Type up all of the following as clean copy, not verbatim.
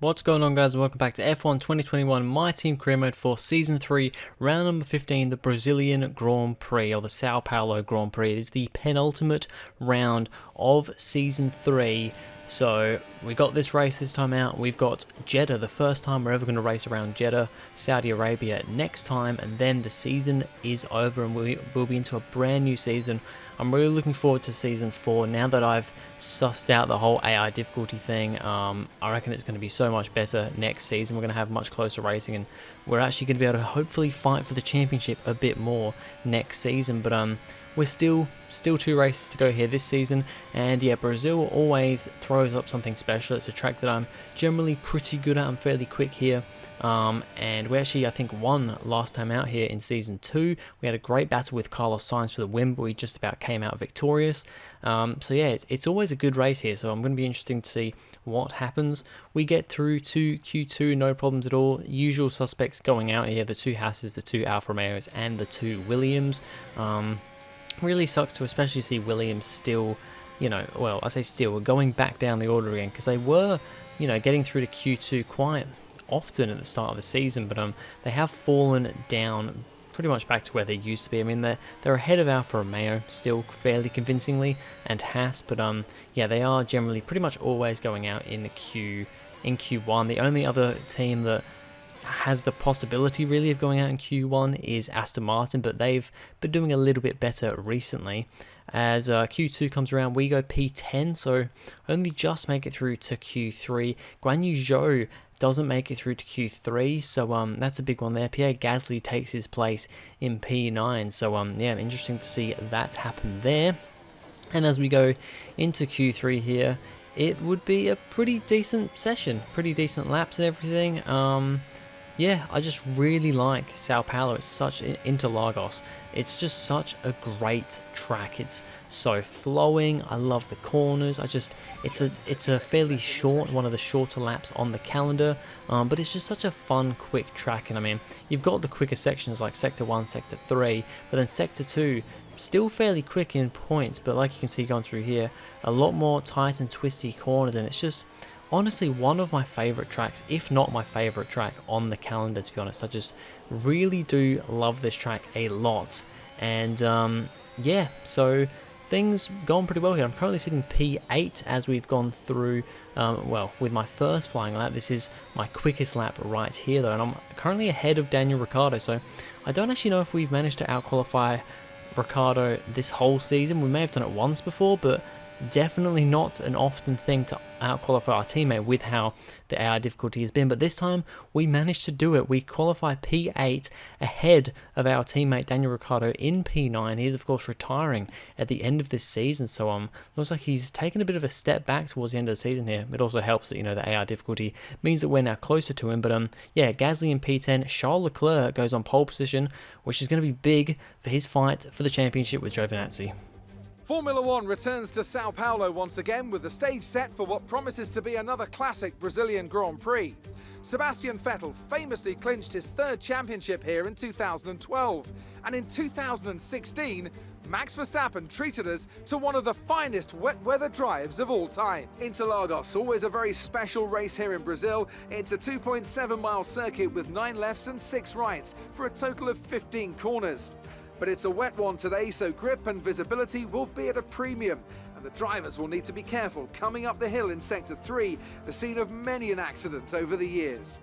What's going on, guys? Welcome back to F1 2021 My Team Career Mode for Season 3, Round number 15, the Brazilian Grand Prix, or the Sao Paulo Grand Prix. It is the penultimate round of Season 3. So, we got this race this time out. We've got Jeddah, the first time we're ever going to race around Jeddah, Saudi Arabia next time, and then the season is over and we'll be into a brand new season. I'm really looking forward to Season 4 now that I've sussed out the whole AI difficulty thing. I reckon it's going to be so much better next season. We're going to have much closer racing, and we're actually going to be able to hopefully fight for the championship a bit more next season. But we're still 2 races to go here this season, and yeah, Brazil always throws up something special. It's a track that I'm generally pretty good at. I'm fairly quick here. And we actually, I think, won last time out here in Season 2. We had a great battle with Carlos Sainz for the win, but we just about came out victorious. So yeah, it's always a good race here, so I'm going to be interesting to see what happens. We get through to Q2, no problems at all. Usual suspects going out here, the 2 Hasses, the 2 Alfa Romeos, and the 2 Williams. Really sucks to especially see Williams still, well, I say still, we're going back down the order again, because they were, getting through to Q2 quite often at the start of the season, but they have fallen down pretty much back to where they used to be. I mean, they're ahead of Alfa Romeo still fairly convincingly, and Haas, but yeah, they are generally pretty much always going out in Q1. The only other team that has the possibility really of going out in Q1 is Aston Martin, but they've been doing a little bit better recently. As Q2 comes around, we go P10, so only just make it through to Q3. Guan Yu Zhou doesn't make it through to Q3, so that's a big one there. Pierre GASLY takes his place in P9, so yeah, interesting to see that happen there. And as we go into Q3 here, it would be a pretty decent session, pretty decent laps and everything. Yeah, I just really like Sao Paulo. It's such Interlagos. It's just such a great track. It's so flowing. I love the corners. It's a fairly short, one of the shorter laps on the calendar, but it's just such a fun, quick track. And I mean, you've got the quicker sections like Sector 1, Sector 3, but then Sector 2, still fairly quick in points, but like you can see going through here, a lot more tight and twisty corners, and it's just honestly one of my favorite tracks, if not my favorite track on the calendar, to be honest. I just really do love this track a lot. And yeah, so things going pretty well here. I'm currently sitting P8 as we've gone through, well, with my first flying lap. This is my quickest lap right here though, and I'm currently ahead of Daniel Ricciardo, so I don't actually know if we've managed to outqualify Ricciardo this whole season. We may have done it once before, but definitely not an often thing to outqualify our teammate with how the AI difficulty has been, but this time we managed to do it. We qualify P8 ahead of our teammate Daniel Ricciardo in P9. He's of course retiring at the end of this season, so looks like he's taken a bit of a step back towards the end of the season here. It also helps that the AI difficulty means that we're now closer to him, but yeah, Gasly in P10. Charles Leclerc goes on pole position, which is going to be big for his fight for the championship with Giovinazzi. Formula One returns to Sao Paulo once again with the stage set for what promises to be another classic Brazilian Grand Prix. Sebastian Vettel famously clinched his 3rd championship here in 2012, and in 2016, Max Verstappen treated us to one of the finest wet weather drives of all time. Interlagos, always a very special race here in Brazil. It's a 2.7-mile circuit with 9 lefts and 6 rights for a total of 15 corners. But it's a wet one today, so grip and visibility will be at a premium, and the drivers will need to be careful coming up the hill in Sector 3, the scene of many an accident over the years.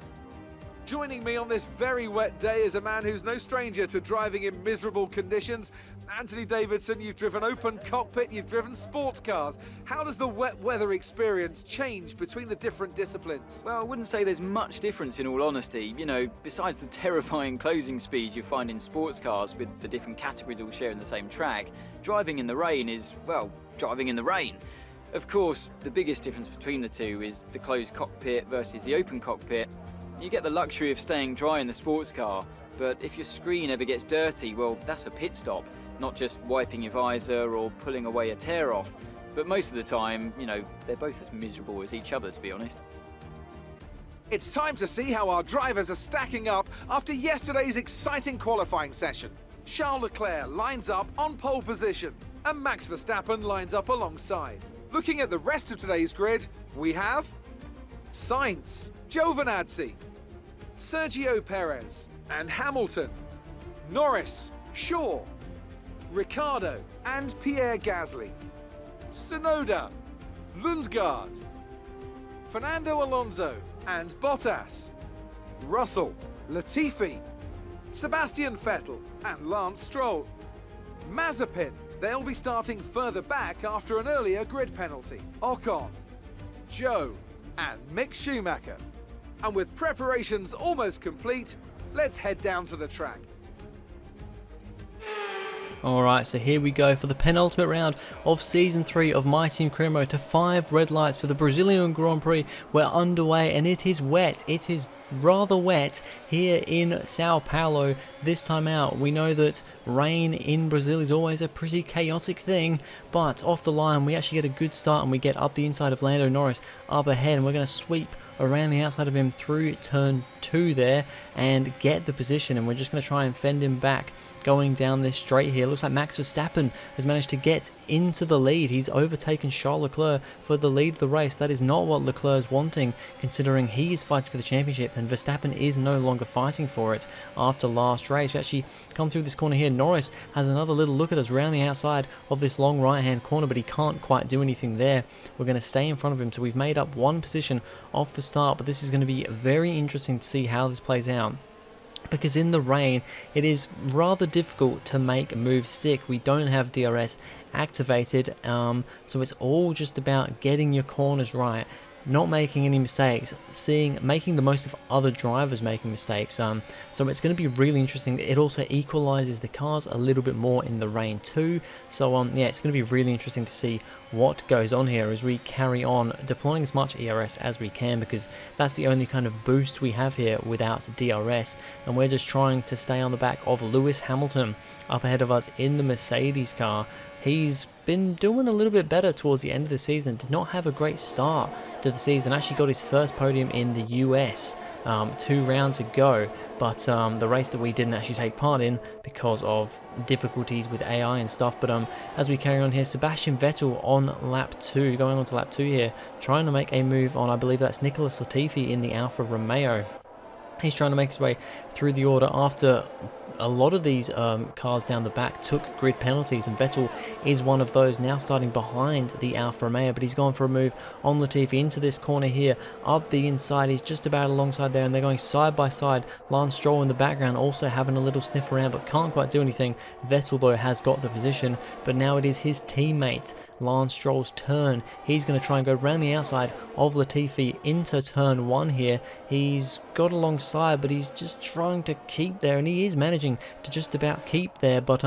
Joining me on this very wet day is a man who's no stranger to driving in miserable conditions. Anthony Davidson, you've driven open cockpit, you've driven sports cars. How does the wet weather experience change between the different disciplines? Well, I wouldn't say there's much difference in all honesty. Besides the terrifying closing speeds you find in sports cars with the different categories all sharing the same track, driving in the rain is, well, driving in the rain. Of course, the biggest difference between the two is the closed cockpit versus the open cockpit. You get the luxury of staying dry in the sports car, but if your screen ever gets dirty, well, that's a pit stop, not just wiping your visor or pulling away a tear off. But most of the time, they're both as miserable as each other, to be honest. It's time to see how our drivers are stacking up after yesterday's exciting qualifying session. Charles Leclerc lines up on pole position, and Max Verstappen lines up alongside. Looking at the rest of today's grid, we have Sainz, Giovinazzi, Sergio Perez and Hamilton, Norris, Shaw, Ricciardo and Pierre GASLY, Tsunoda, Lundgaard, Fernando Alonso and Bottas, Russell, Latifi, Sebastian Vettel and Lance Stroll, Mazepin, they'll be starting further back after an earlier grid penalty, Ocon, Joe and Mick Schumacher. And with preparations almost complete, let's head down to the track. Alright, so here we go for the penultimate round of Season 3 of My Team Career Mode to 5 red lights for the Brazilian Grand Prix. We're underway and it is wet. It is rather wet here in Sao Paulo this time out. We know that rain in Brazil is always a pretty chaotic thing, but off the line we actually get a good start and we get up the inside of Lando Norris up ahead, and we're going to sweep around the outside of him through turn 2 there and get the position, and we're just going to try and fend him back going down this straight here. Looks like Max Verstappen has managed to get into the lead. He's overtaken Charles Leclerc for the lead of the race. That is not what Leclerc is wanting, considering he is fighting for the championship and Verstappen is no longer fighting for it after last race. We actually come through this corner here. Norris has another little look at us around the outside of this long right hand corner, but he can't quite do anything there. We're going to stay in front of him, so we've made up one position off the start, but this is going to be very interesting to see how this plays out, because in the rain it is rather difficult to make moves stick. We don't have DRS activated, so it's all just about getting your corners right, not making any mistakes, making the most of other drivers making mistakes. So it's going to be really interesting. It also equalizes the cars a little bit more in the rain too. So yeah, it's going to be really interesting to see what goes on here as we carry on deploying as much ERS as we can, because that's the only kind of boost we have here without DRS, and we're just trying to stay on the back of Lewis Hamilton up ahead of us in the Mercedes car. He's been doing a little bit better towards the end of the season. Did not have a great start to the season. Actually got his first podium in the US 2 rounds ago, but the race that we didn't actually take part in because of difficulties with AI and stuff. But as we carry on here, Sebastian Vettel on lap 2, going on to lap 2 here, trying to make a move on, I believe that's Nicholas Latifi in the Alfa Romeo. He's trying to make his way through the order after a lot of these cars down the back took grid penalties, and Vettel is one of those, now starting behind the Alfa Romeo, but he's gone for a move on Latifi into this corner here, up the inside. He's just about alongside there, and they're going side by side. Lance Stroll in the background also having a little sniff around, but can't quite do anything. Vettel, though, has got the position, but now it is his teammate Lance Stroll's turn. He's going to try and go around the outside of Latifi into turn 1 here. He's got alongside, but he's just trying to keep there, and he is managing to just about keep there, but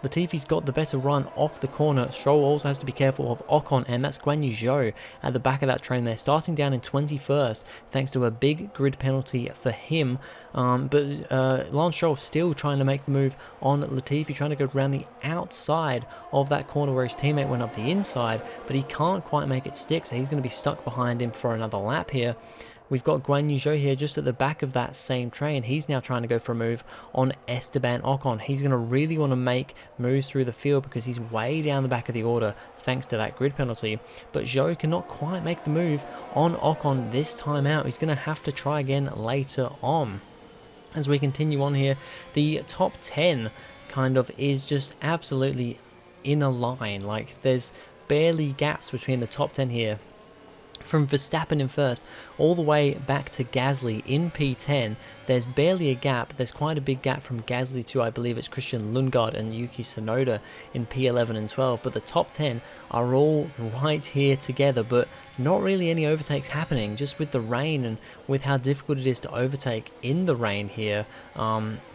Latifi's got the better run off the corner. Stroll also has to be careful of Ocon, and that's Guan Yu Zhou at the back of that train there, starting down in 21st thanks to a big grid penalty for him. But Lance Stroll still trying to make the move on Latifi, trying to go around the outside of that corner where his teammate went up the inside, but he can't quite make it stick, so he's going to be stuck behind him for another lap here. We've got Guan Yu Zhou here just at the back of that same train. He's now trying to go for a move on Esteban Ocon. He's going to really want to make moves through the field because he's way down the back of the order thanks to that grid penalty. But Zhou cannot quite make the move on Ocon this time out. He's going to have to try again later on. As we continue on here, the top 10 kind of is just absolutely in a line. Like, there's barely gaps between the top 10 here. From Verstappen in first all the way back to Gasly in P10, there's barely a gap. There's quite a big gap from Gasly to, I believe it's Christian Lundgaard and Yuki Tsunoda in P11 and 12, but the top 10 are all right here together, but not really any overtakes happening, just with the rain and with how difficult it is to overtake in the rain here.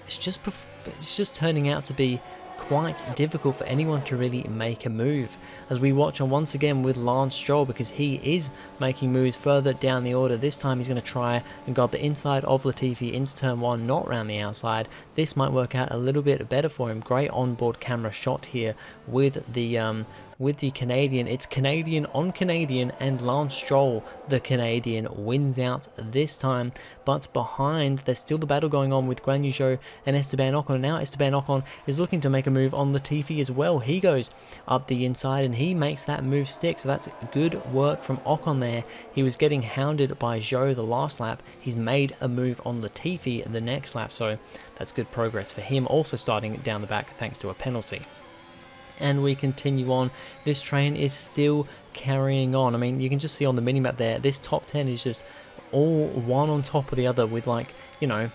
It's just turning out to be quite difficult for anyone to really make a move, as we watch on once again with Lance Stroll, because he is making moves further down the order. This time he's going to try and go up the inside of Latifi into turn 1, not round the outside. This might work out a little bit better for him. Great onboard camera shot here with the with the Canadian. It's Canadian on Canadian, and Lance Stroll, the Canadian, wins out this time. But behind, there's still the battle going on with Guan Yu Zhou and Esteban Ocon. Now Esteban Ocon is looking to make a move on Latifi as well. He goes up the inside and he makes that move stick. So that's good work from Ocon there. He was getting hounded by Zhou the last lap. He's made a move on Latifi the next lap. So that's good progress for him. Also starting down the back thanks to a penalty. And we continue on. This train is still carrying on. I mean, you can just see on the minimap there, this top 10 is just all one on top of the other with, like, you know,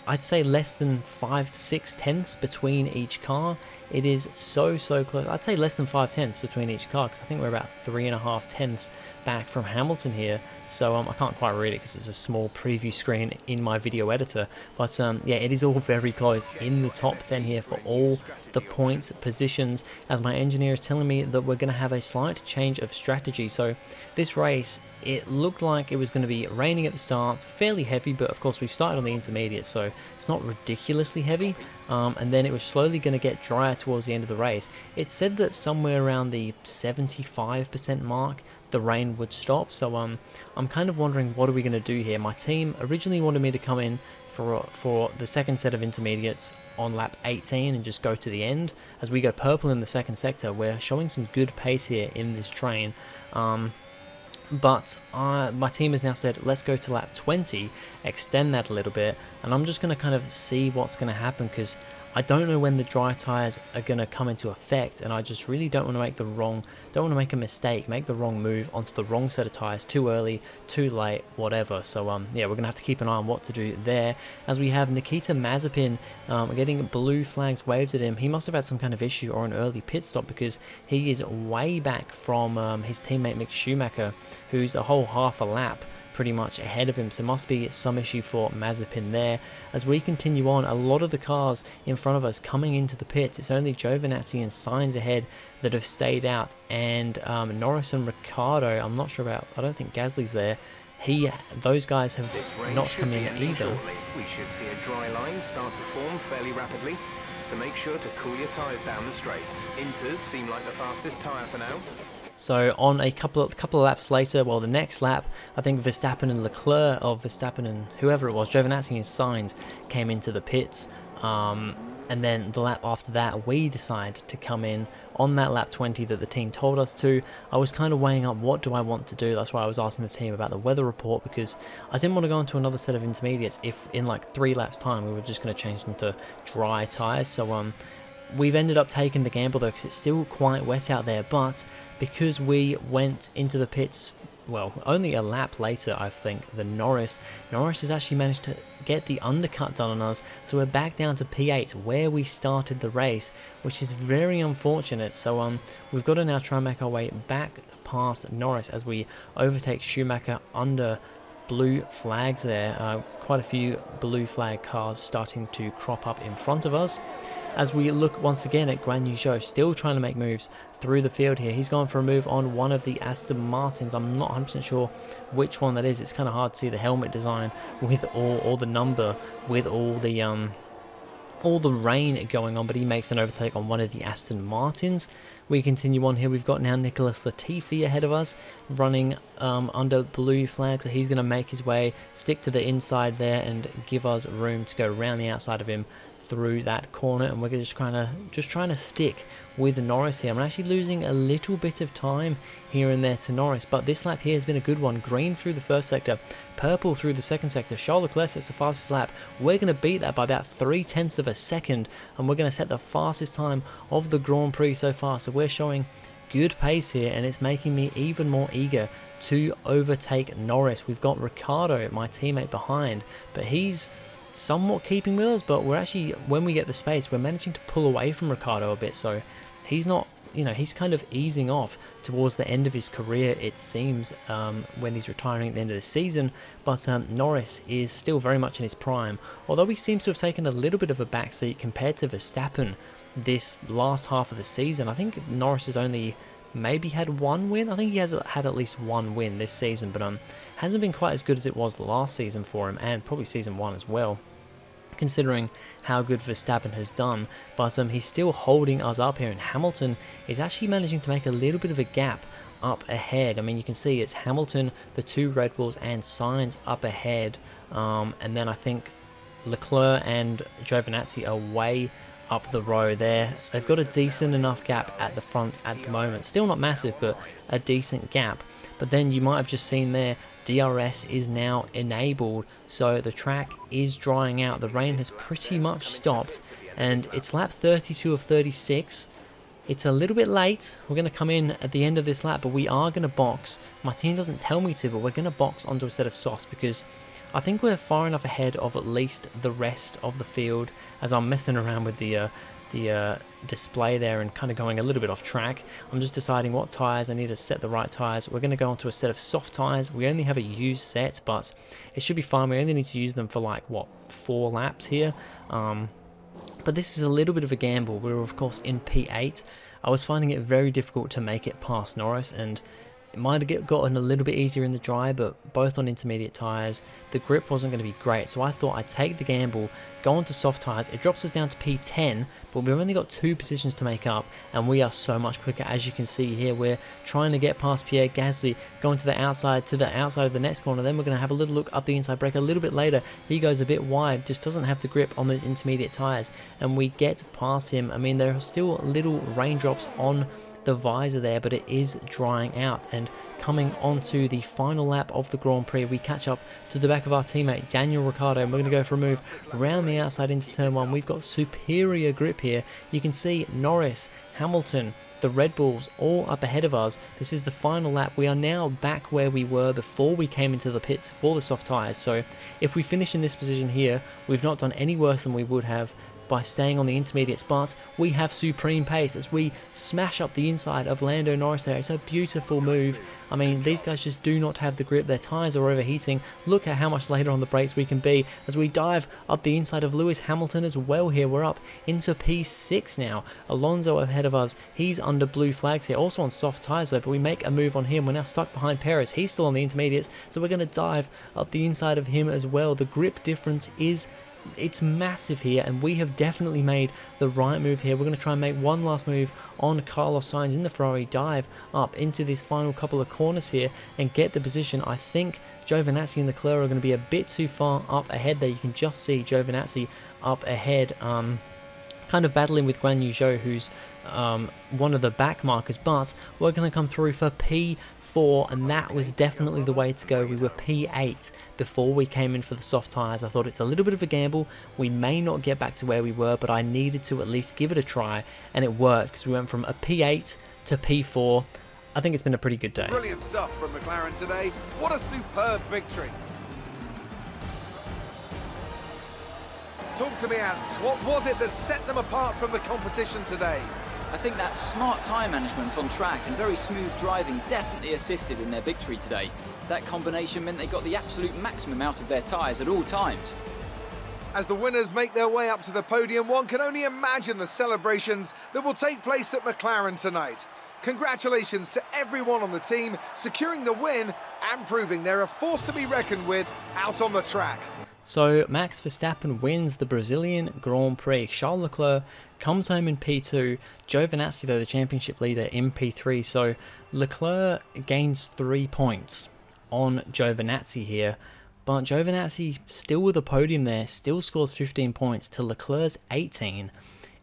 I'd say less than 5-6 tenths between each car. It is so close. I'd say less than 5 tenths between each car, because I think we're about 3.5 tenths back from Hamilton here. So I can't quite read it because it's a small preview screen in my video editor. But yeah, it is all very close in the top 10 here for all the points positions, as my engineer is telling me that we're going to have a slight change of strategy. So this race, it looked like it was going to be raining at the start, fairly heavy, but of course we've started on the intermediate, so it's not ridiculously heavy. And then it was slowly going to get drier towards the end of the race. It said that somewhere around the 75% mark the rain would stop. So I'm kind of wondering, what are we going to do here? My team originally wanted me to come in for the second set of intermediates on lap 18 and just go to the end. As we go purple in the second sector, we're showing some good pace here in this train. But my team has now said, let's go to lap 20, extend that a little bit, and I'm just going to kind of see what's going to happen, because I don't know when the dry tires are going to come into effect, and I just really don't want to make a mistake, make the wrong move onto the wrong set of tires too early, too late, whatever. So yeah, we're going to have to keep an eye on what to do there, as we have Nikita Mazepin getting blue flags waved at him. He must have had some kind of issue or an early pit stop, because he is way back from his teammate Mick Schumacher, who's a whole half a lap pretty much ahead of him. So must be some issue for Mazepin there. As we continue on, a lot of the cars in front of us coming into the pits, it's only Giovinazzi and Sainz ahead that have stayed out, and Norris and Ricciardo, I'm not sure about, I don't think Gasly's there. Those guys have not come in either. We should see a dry line start to form fairly rapidly, so make sure to cool your tyres down the straights. Inters seem like the fastest tyre for now. So on a couple of laps later, well, the next lap, I think Verstappen and Leclerc, or Verstappen and whoever it was, Giovinazzi and Sainz came into the pits. And then the lap after that, we decided to come in on that lap 20 that the team told us to. I was kind of weighing up, what do I want to do? That's why I was asking the team about the weather report, because I didn't want to go into another set of intermediates if in like 3 laps time we were just going to change them to dry tyres. So we've ended up taking the gamble though, because it's still quite wet out there, but because we went into the pits, well, only a lap later, I think, than Norris has actually managed to get the undercut done on us, so we're back down to P8 where we started the race, which is very unfortunate. So we've got to now try and make our way back past Norris as we overtake Schumacher under blue flags there. Quite a few blue flag cars starting to crop up in front of us. As we look once again at Guan Yu Zhou, still trying to make moves through the field here. He's gone for a move on one of the Aston Martins. I'm not 100% sure which one that is. It's kind of hard to see the helmet design with all the number, with all the rain going on, but he makes an overtake on one of the Aston Martins. We continue on here. We've got now Nicholas Latifi ahead of us, running under blue flags. So he's going to make his way, stick to the inside there, and give us room to go around the outside of him through that corner. And we're just trying to stick with Norris here. I'm actually losing a little bit of time here and there to Norris, but this lap here has been a good one. Green through the first sector, purple through the second sector. Charles Leclerc sets the fastest lap. We're going to beat that by about 0.3 of a second, and we're going to set the fastest time of the Grand Prix so far. So we're showing good pace here, and it's making me even more eager to overtake Norris. We've got Ricciardo, my teammate, behind, but he's somewhat keeping with us, but we're actually, when we get the space, we're managing to pull away from Ricciardo a bit. So he's not, he's kind of easing off towards the end of his career, it seems, when he's retiring at the end of the season. But Norris is still very much in his prime, although he seems to have taken a little bit of a backseat compared to Verstappen this last half of the season. I think Norris has only maybe had 1 win. I think he has had at least 1 win this season, but hasn't been quite as good as it was last season for him, and probably season 1 as well. considering how good Verstappen has done, but he's still holding us up here, and Hamilton is actually managing to make a little bit of a gap up ahead. I mean, you can see it's Hamilton, the 2 Red Bulls, and Sainz up ahead, and then I think Leclerc and Giovinazzi are way up the row there. They've got a decent enough gap at the front at the moment. Still not massive, but a decent gap. But then you might have just seen there, DRS is now enabled, so the track is drying out. The rain has pretty much stopped, and it's lap 32 of 36. It's a little bit late. We're going to come in at the end of this lap, but we are going to box. My team doesn't tell me to, but we're going to box onto a set of softs because I think we're far enough ahead of at least the rest of the field. As I'm messing around with the display there and kind of going a little bit off track, I'm just deciding what tyres I need to set the right tyres. We're going to go onto a set of soft tyres. We only have a used set, but it should be fine. We only need to use them for like, what, 4 laps here. But this is a little bit of a gamble. We're of course in P8. I was finding it very difficult to make it past Norris, and it might have gotten a little bit easier in the dry, but both on intermediate tyres, the grip wasn't going to be great. So I thought I'd take the gamble, go onto soft tyres. It drops us down to P10, but we've only got 2 positions to make up, and we are so much quicker. As you can see here, we're trying to get past Pierre GASLY, going to the outside of the next corner. Then we're going to have a little look up the inside brake a little bit later. He goes a bit wide, just doesn't have the grip on those intermediate tyres, and we get past him. I mean, there are still little raindrops on the visor there, but it is drying out. And coming onto the final lap of the Grand Prix, we catch up to the back of our teammate Daniel Ricciardo, and we're going to go for a move around the outside into turn 1. We've got superior grip here. You can see Norris, Hamilton, the Red Bulls all up ahead of us. This is the final lap. We are now back where we were before we came into the pits for the soft tyres. So if we finish in this position here, we've not done any worse than we would have by staying on the intermediate spots. We have supreme pace as we smash up the inside of Lando Norris there. It's a beautiful move. I mean, these guys just do not have the grip. Their tyres are overheating. Look at how much later on the brakes we can be as we dive up the inside of Lewis Hamilton as well here. We're up into P6 now. Alonso ahead of us. He's under blue flags here. Also on soft tyres though, but we make a move on him. We're now stuck behind Perez. He's still on the intermediates, so we're going to dive up the inside of him as well. The grip difference it's massive here, and we have definitely made the right move here. We're going to try and make one last move on Carlos Sainz in the Ferrari, dive up into this final couple of corners here and get the position. I think Giovinazzi and Leclerc are going to be a bit too far up ahead there. You can just see Giovinazzi up ahead, kind of battling with Guan Yu Zhou, who's one of the back markers, but we're going to come through for P4, and that was definitely the way to go. We were P8 before we came in for the soft tyres. I thought it's a little bit of a gamble. We may not get back to where we were, but I needed to at least give it a try, and it worked because we went from a P8 to P4. I think it's been a pretty good day. Brilliant stuff from McLaren today. What a superb victory. Talk to me, Ants. What was it that set them apart from the competition today? I think that smart tyre management on track and very smooth driving definitely assisted in their victory today. That combination meant they got the absolute maximum out of their tyres at all times. As the winners make their way up to the podium, one can only imagine the celebrations that will take place at McLaren tonight. Congratulations to everyone on the team, securing the win and proving they're a force to be reckoned with out on the track. So Max Verstappen wins the Brazilian Grand Prix. Charles Leclerc comes home in P2. Giovinazzi, though, the championship leader, in P3. So Leclerc gains 3 points on Giovinazzi here. But Giovinazzi, still with a podium there, still scores 15 points to Leclerc's 18.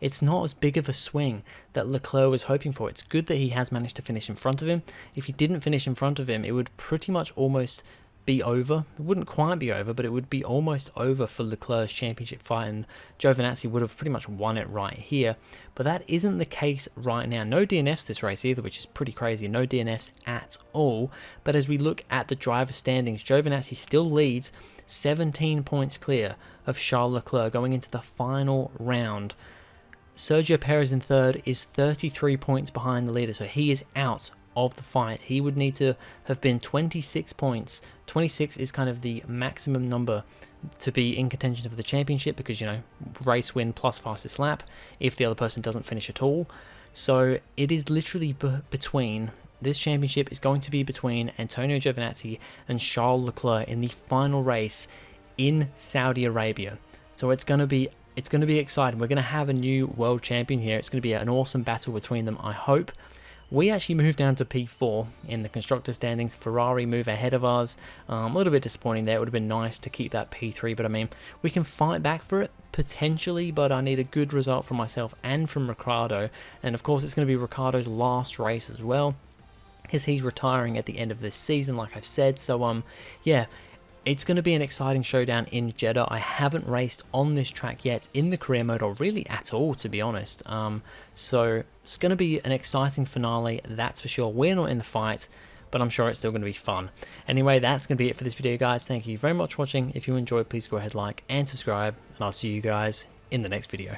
It's not as big of a swing that Leclerc was hoping for. It's good that he has managed to finish in front of him. If he didn't finish in front of him, it would pretty much almost be over. It wouldn't quite be over, but it would be almost over for Leclerc's championship fight, and Giovinazzi would have pretty much won it right here. But that isn't the case right now. No DNFs this race either, which is pretty crazy. No DNFs at all. But as we look at the driver standings, Giovinazzi still leads 17 points clear of Charles Leclerc going into the final round. Sergio Perez in third is 33 points behind the leader, so he is out of the fight. He would need to have been 26 points. 26 is kind of the maximum number to be in contention for the championship because, you know, race win plus fastest lap if the other person doesn't finish at all. So it is literally between, this championship is going to be between Antonio Giovinazzi and Charles Leclerc in the final race in Saudi Arabia. So it's going to be exciting. We're going to have a new world champion here. It's going to be an awesome battle between them, I hope. We actually moved down to P4 in the constructor standings. Ferrari move ahead of us. A little bit disappointing there. It would have been nice to keep that P3, but I mean, we can fight back for it potentially, but I need a good result from myself and from Ricciardo. And of course, it's going to be Ricciardo's last race as well, because he's retiring at the end of this season, like I've said. So yeah, it's going to be an exciting showdown in Jeddah. I haven't raced on this track yet in the career mode, or really at all, to be honest. So it's going to be an exciting finale, that's for sure. We're not in the fight, but I'm sure it's still going to be fun. Anyway, that's going to be it for this video, guys. Thank you very much for watching. If you enjoyed, please go ahead, like and subscribe, and I'll see you guys in the next video.